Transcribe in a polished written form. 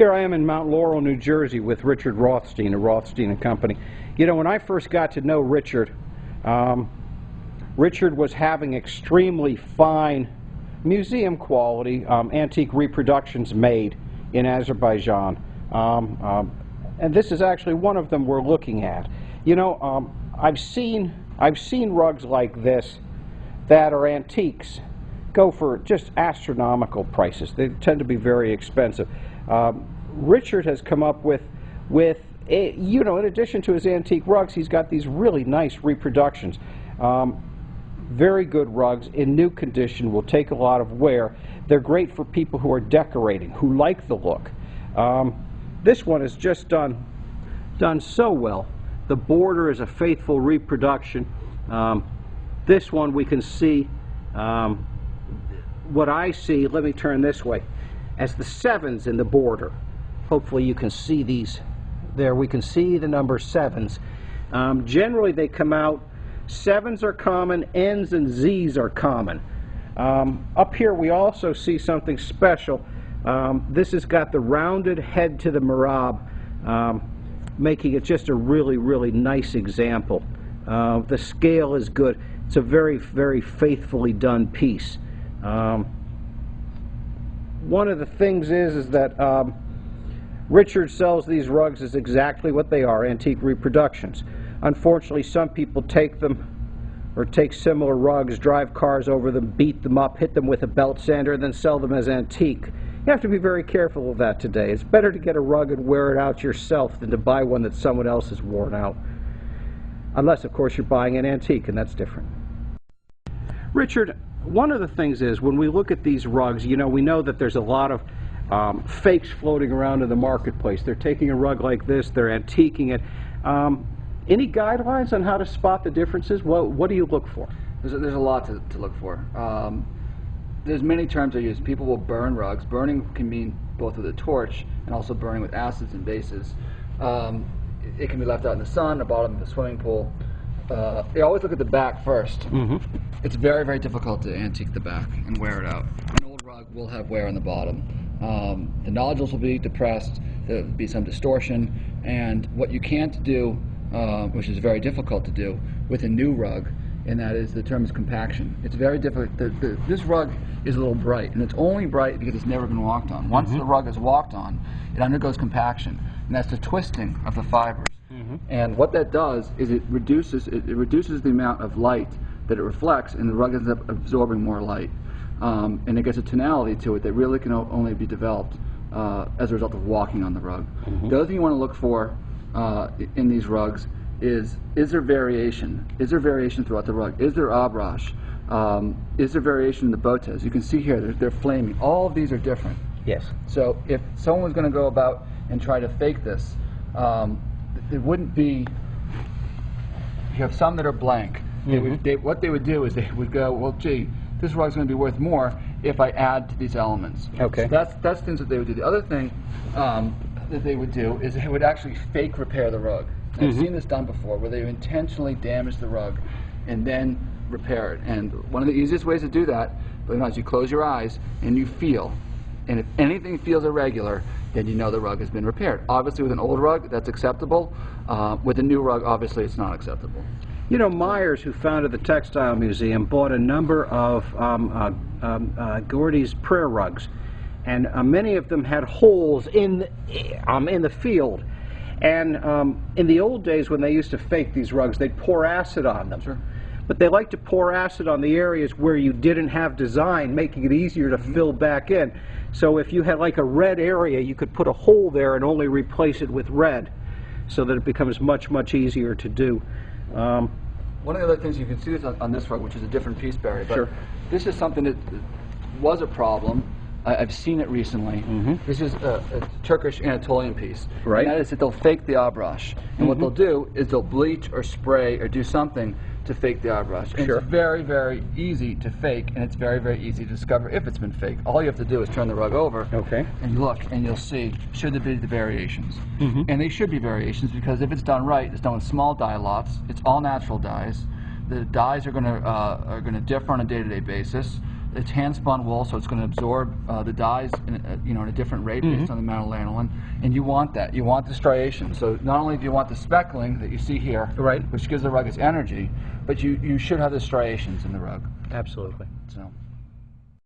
Here I am in Mount Laurel, New Jersey with Richard Rothstein of Rothstein & Company. You know, when I first got to know Richard, Richard was having extremely fine museum quality antique reproductions made in Azerbaijan. And this is actually one of them we're looking at. You know, I've seen rugs like this that are antiques go for just astronomical prices. They tend to be very expensive. Richard has come up with you know, in addition to his antique rugs, he's got these really nice reproductions. Very good rugs in new condition, will take a lot of wear. They're great for people who are decorating, who like the look. This one is just done so well. The border is a faithful reproduction. This one we can see, what I see, let me turn this way, as the 7s in the border. Hopefully you can see these. There we can see the number 7s. Generally they come out, 7s are common, N's and Z's are common. Up here we also see something special. This has got the rounded head to the Marab, making it just a really, really nice example. The scale is good. It's a very, very faithfully done piece. One of the things is that Richard sells these rugs as exactly what they are, antique reproductions. Unfortunately, some people take them, or take similar rugs, drive cars over them, beat them up, hit them with a belt sander, and then sell them as antique. You have to be very careful of that today. It's better to get a rug and wear it out yourself than to buy one that someone else has worn out. Unless, of course, you're buying an antique, and that's different. Richard, one of the things is, when we look at these rugs, you know, we know that there's a lot of fakes floating around in the marketplace. They're taking a rug like this, they're antiquing it. Any guidelines on how to spot the differences? What do you look for? There's a lot to look for. There's many terms I use. People will burn rugs. Burning can mean both with a torch and also burning with acids and bases. It can be left out in the sun, the bottom of the swimming pool. They always look at the back first. It's very, very difficult to antique the back and wear it out. An old rug will have wear on the bottom. The nodules will be depressed, there'll be some distortion, and what you can't do, which is very difficult to do with a new rug, and that is, the term is compaction. It's very difficult. This rug is a little bright, and it's only bright because it's never been walked on. Once the rug is walked on, it undergoes compaction, and that's the twisting of the fibers. And what that does is it reduces the amount of light that it reflects, and the rug ends up absorbing more light. And it gets a tonality to it that really can only be developed as a result of walking on the rug. The other thing you want to look for in these rugs is there variation? Is there variation throughout the rug? Is there abrash? Is there variation in the botes? You can see here, they're flaming. All of these are different. Yes. So if someone was going to go about and try to fake this, it wouldn't be, you have some that are blank. What they would do is they would go, well, gee, this rug's going to be worth more if I add to these elements. Okay. So that's things that they would do. The other thing that they would do is they would actually fake repair the rug. I've seen this done before, where they intentionally damage the rug and then repair it. And one of the easiest ways to do that, believe it or not, is you close your eyes and you feel. And if anything feels irregular, then you know the rug has been repaired. Obviously, with an old rug, that's acceptable. With a new rug, obviously, it's not acceptable. You know, Myers, who founded the Textile Museum, bought a number of Gordy's prayer rugs, and many of them had holes in the field. And in the old days, when they used to fake these rugs, they'd pour acid on them. Sure. But they like to pour acid on the areas where you didn't have design, making it easier to fill back in. So if you had like a red area, you could put a hole there and only replace it with red, so that it becomes much, much easier to do. One of the other things, you can see this on this rug, which is a different piece, Barry, but this is something that was a problem. I've seen it recently. This is a Turkish Anatolian piece. Right. And that is that they'll fake the abrash. And what they'll do is they'll bleach or spray or do something to fake the abrash. And it's very, very easy to fake, and it's very, very easy to discover if it's been faked. All you have to do is turn the rug over and look, and you'll see, should there be the variations. And they should be variations, because if it's done right, it's done with small dye lots. It's all natural dyes. The dyes are going to differ on a day-to-day basis. It's hand-spun wool, so it's going to absorb the dyes in a different rate based on the amount of lanolin, and you want that. You want the striation. So not only do you want the speckling that you see here, Right. which gives the rug its energy, but you should have the striations in the rug. Absolutely. So.